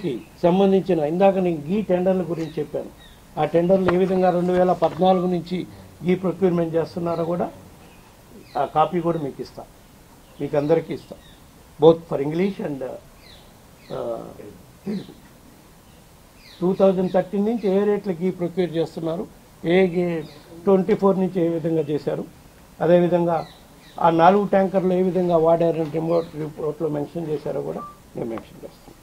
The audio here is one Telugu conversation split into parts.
కి సంబంధించిన ఇందాక నేను గీ టెండర్ల గురించి చెప్పాను. ఆ టెండర్లు ఏ విధంగా 2014 నుంచి గీ ప్రొక్యూర్మెంట్ చేస్తున్నారో కూడా ఆ కాపీ కూడా మీకు ఇస్తా, మీకు అందరికీ ఇస్తా, బోత్ ఫర్ ఇంగ్లీష్ అండ్ 2013 నుంచి ఏ రేట్లకి ప్రొక్యూర్ చేస్తున్నారు, 24 నుంచి ఏ విధంగా చేశారు, అదేవిధంగా ఆ 4 ట్యాంకర్లు ఏ విధంగా వాడారని రిపోర్ట్లో మెన్షన్ చేశారో కూడా నేను మెన్షన్ చేస్తాను.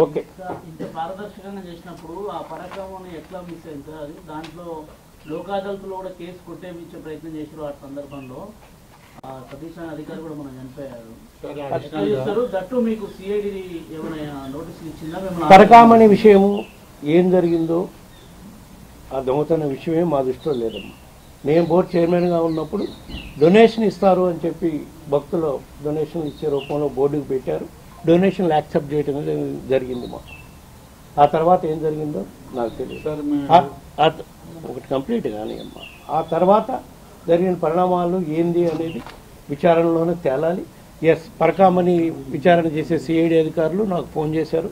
ఓకే, ఇంత పారదర్శకంగా చేసినప్పుడు ఆ పరాక్రమం ఎట్లా మిస్ అయింది సార్? అది దాంట్లో లోక్ అదాలత్లో కూడా కేసు కొట్టేపించే ప్రయత్నం చేశారు. ఆ సందర్భంలో సతీష్ అనే అధికారి కూడా మనం చనిపోయారు. దట్టు మీకు సిఐడి ఏమైనా నోటీసులు ఇచ్చిందా? పరకామణి విషయము ఏం జరిగిందో ఆ దొంగతన విషయమే మా దృష్టిలో లేదమ్మా. నేను బోర్డు చైర్మన్గా ఉన్నప్పుడు డొనేషన్ ఇస్తారు అని చెప్పి భక్తులు డొనేషన్లు ఇచ్చే రూపంలో బోర్డుకు పెట్టారు. డొనేషన్లు యాక్సెప్ట్ చేయడం జరిగింది మాకు. ఆ తర్వాత ఏం జరిగిందో నాకు తెలియదు. ఒకటి కంప్లీట్ కానీ అమ్మా, ఆ తర్వాత జరిగిన పరిణామాలు ఏంది అనేది విచారణలోనే తేలాలి. పరకామణి విచారణ చేసే సిఐడి అధికారులు నాకు ఫోన్ చేశారు,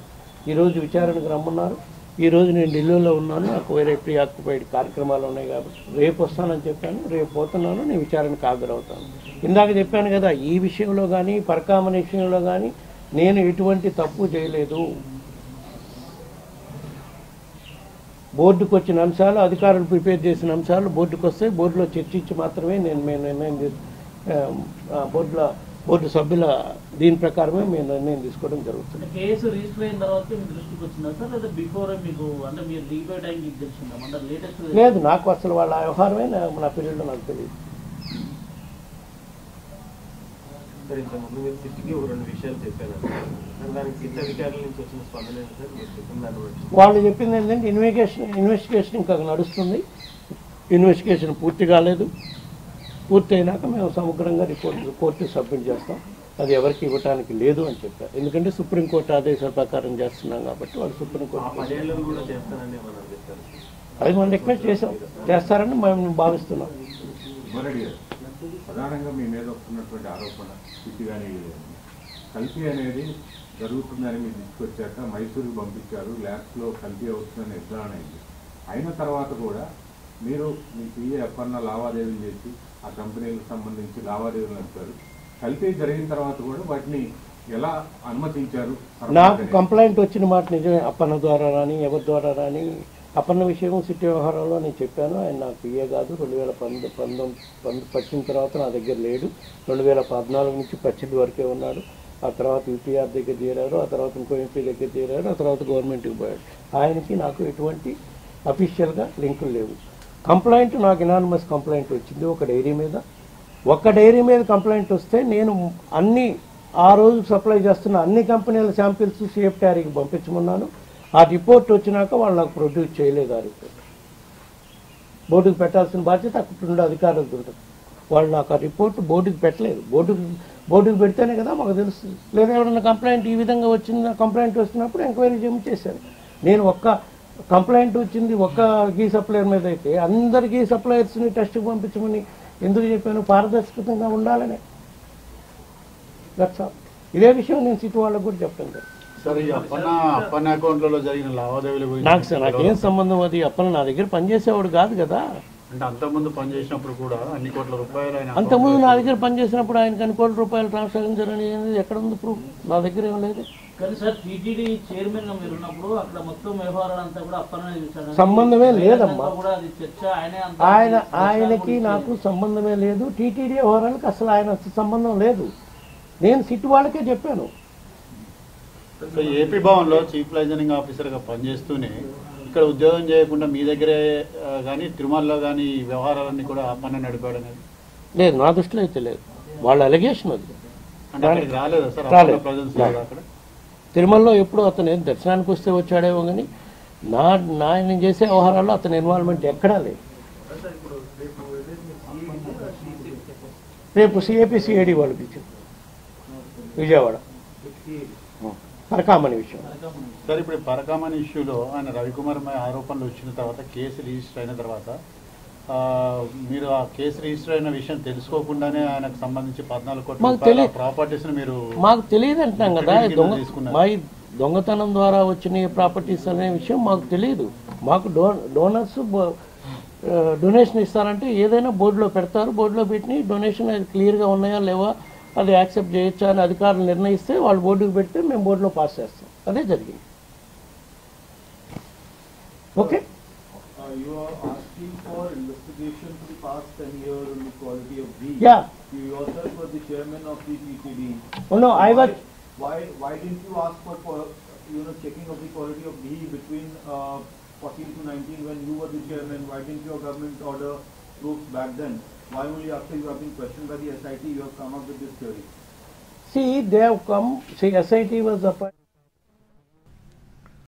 ఈరోజు విచారణకు రమ్మన్నారు. ఈరోజు నేను ఢిల్లీలో ఉన్నాను, నాకు వేరే ప్రీ ఆక్యుపైడ్ కార్యక్రమాలు ఉన్నాయి కాబట్టి రేపు వస్తానని చెప్పాను. రేపు పోతున్నాను, నేను విచారణకు హాజరవుతాను. ఇందాక చెప్పాను కదా, ఈ విషయంలో కానీ పరకామణి విషయంలో కానీ నేను ఎటువంటి తప్పు చేయలేదు. బోర్డుకు వచ్చిన అంశాలు, అధికారులు ప్రిపేర్ చేసిన అంశాలు బోర్డుకు వస్తే బోర్డులో చర్చించి మాత్రమే మేము నిర్ణయం బోర్డు సభ్యుల దీని ప్రకారమే మేము నిర్ణయం తీసుకోవడం జరుగుతుంది. కేసు రిజిస్టర్ అయిన తర్వాత మీ దృష్టికి వచ్చిందా సార్, లేదా బిఫోర్ మీకు అంటే మీరు దిగిపోయే టైం మీకు తెలిసిందా? అంటే లేటెస్ట్ లేదు, నాకు అసలు వాళ్ళ వ్యవహారమే నా పీరియడ్లో నాకు తెలియదు. సార్ ఇంతకుముందు మీరు సిట్కి 2 విషయాలు చెప్పారు, దానికి సిట్ అధికారుల నుంచి వచ్చిన స్పందన ఏంటి సార్? మీరు చెప్పిన దాన్ని బట్టి వాళ్ళు చెప్పింది ఏంటంటే ఇన్వెస్టిగేషన్ ఇంకా నడుస్తుంది, ఇన్వెస్టిగేషన్ పూర్తి కాలేదు, పూర్తి అయినాక మేము సమగ్రంగా కోర్టు సబ్మిట్ చేస్తాం, అది ఎవరికి ఇవ్వడానికి లేదు అని చెప్పారు. ఎందుకంటే సుప్రీంకోర్టు ఆదేశాల ప్రకారం చేస్తున్నాం కాబట్టి వాళ్ళు సుప్రీంకోర్టు కూడా చేస్తారని మనం చెప్పారు. అది మనం రిక్వెస్ట్ చేస్తారని మేము భావిస్తున్నాం. ప్రధానంగా మీ మీద వస్తున్నటువంటి ఆరోపణ స్థితి కానీ కల్తీ అనేది జరుగుతుందని మీరు తీసుకొచ్చాక మైసూరుకు పంపించారు, ల్యాబ్స్లో కల్తీ అవుతుందని నిర్ధారణ అయింది. అయిన తర్వాత కూడా మీరు మీ పిఏ ఎప్పన్న లావాదేవీలు చేసి ఆ కంపెనీలకు సంబంధించి లావాదేవీలు నడిపారు. కల్తీ జరిగిన తర్వాత కూడా వాటిని ఎలా అనుమతించారు? నాకు కంప్లైంట్ వచ్చిన మాట నిజమే, అప్పన్న ద్వారా రాని ఎవరి ద్వారా రాని. అప్పన్న విషయం సిటీ వ్యవహారంలో నేను చెప్పాను, ఆయన నాకు పిఏ కాదు. 2019 వచ్చిన తర్వాత నా దగ్గర లేడు. 2014 నుంచి 18 వరకే ఉన్నాడు. ఆ తర్వాత యూపీఆర్ దగ్గర చేరారు, ఆ తర్వాత ఇంకో ఎంపీ దగ్గర చేరారు, ఆ తర్వాత గవర్నమెంట్కి పోయాడు. ఆయనకి నాకు ఎటువంటి అఫీషియల్గా లింకులు లేవు. కంప్లైంట్ నాకు ఇనానిమస్ కంప్లైంట్ వచ్చింది ఒక డైరీ మీద. ఒక్క డైరీ మీద కంప్లైంట్ వస్తే నేను ఆ రోజు సప్లై చేస్తున్న అన్ని కంపెనీల శాంపిల్స్ సిఎఫ్టీఆర్కి పంపించమన్నాను. ఆ రిపోర్ట్ వచ్చినాక వాళ్ళు నాకు ప్రొడ్యూస్ చేయలేదు. ఆ రిపోర్ట్ బోర్డుకు పెట్టాల్సిన బాధ్యత అక్కడ ఉండే అధికారులకు ఉంటుంది. వాళ్ళు నాకు ఆ రిపోర్ట్ బోర్డుకి పెట్టలేదు. బోర్డుకి పెడితేనే కదా మాకు తెలుస్తుంది. లేదా ఎవరైనా కంప్లైంట్ ఈ విధంగా కంప్లైంట్ వచ్చినప్పుడు ఎంక్వైరీ చేశాను. నేను ఒక్క కంప్లైంట్ వచ్చింది ఒక్క గీ సప్లయర్ మీద అయితే అందరికీ సప్లయర్స్ని టెస్ట్కి పంపించమని ఎందుకు చెప్పాను? పారదర్శకంగా ఉండాలని. ఇదే విషయం నేను సిటీ వాళ్ళకు కూడా చెప్పాను. నాకేం సంబంధం? అది అప్పన్న నా దగ్గర పనిచేసేవాడు కాదు కదా. అంటే అంతకుముందు పనిచేసినప్పుడు కూడా అన్ని కోట్ల రూపాయలు అంతకుముందు నా దగ్గర పనిచేసినప్పుడు ఆయనకు అన్ని కోట్ల రూపాయలు ట్రాన్సాక్షన్ అనేది ఎక్కడ ఉంది ప్రూఫ్? నా దగ్గర ఏం లేదు. కానీ సార్ టీటీడీ చైర్మన్ గా మీరు ఉన్నప్పుడు అక్కడ మొత్తం వ్యవహారాలంతా కూడా అప్పన్ననే చూశాడు. సంబంధమే లేదమ్మా. ఆయనకి చర్చ నాకు సంబంధమే లేదు. టీటీడీ వ్యవహారాలకు అసలు ఆయన సంబంధం లేదు. నేను సిట్ వాళ్ళకే చెప్పాను. ఏపీ భవన్లో చీఫ్ లైజనింగ్ ఆఫీసర్గా పనిచేస్తూనే ఇక్కడ ఉద్యోగం చేయకుండా మీ దగ్గరే కానీ తిరుమలలో కానీ ఈ వ్యవహారాలన్నీ కూడా అప్పన్న నడిపాడు అనేది లేదు, నా దృష్టిలో అయితే లేదు. వాళ్ళ అలిగేషన్ అది. రాలేదా సార్ ప్రజెన్స్ అక్కడ తిరుమలలో ఎప్పుడు అతను దర్శనానికి వస్తే వచ్చాడేమో కానీ నేను చేసే వ్యవహారాల్లో అతని ఇన్వాల్వ్మెంట్ ఎక్కడా లేదు. రేపు సిఐడి వాళ్ళు పిలిచారు విజయవాడ పరకామణి విషయం. సార్ ఇప్పుడు పరకామణి ఇష్యూలో ఆయన రవికుమార్ ఆరోపణలు వచ్చిన తర్వాత కేసు రిజిస్టర్ అయిన తర్వాత మీరు ఆ కేసు రిజిస్టర్ అయిన విషయం తెలుసుకోకుండానే ఆయనకు సంబంధించి 14 కోట్ల ప్రాపర్టీస్ మీరు మాకు తెలియదు అంటున్నాం కదా. దొంగతనం ద్వారా వచ్చిన ప్రాపర్టీస్ అనే విషయం మాకు తెలియదు. మాకు డోనర్స్ డొనేషన్ ఇస్తారంటే ఏదైనా బోర్డులో పెడతారు. బోర్డులో పెట్టి డొనేషన్ అది క్లియర్గా ఉన్నాయా లేవా, అది యాక్సెప్ట్ చేయొచ్చా అని అధికారులు నిర్ణయిస్తే వాళ్ళు బోర్డుకు పెడితే మేము బోర్డులో పాస్ చేస్తాం. అదే జరిగింది. Okay. You are asking for investigation for the past 10 years on the quality of ghee. Yeah. You yourself were the chairman of the TTD. Oh, no, I was. Why didn't you ask for checking of the quality of ghee between 14 to 19 when you were the chairman? Why didn't your government order proofs back then? Why only after you have been questioned by the SIT you have come up with this theory? See, they have come. See, SIT was appointed.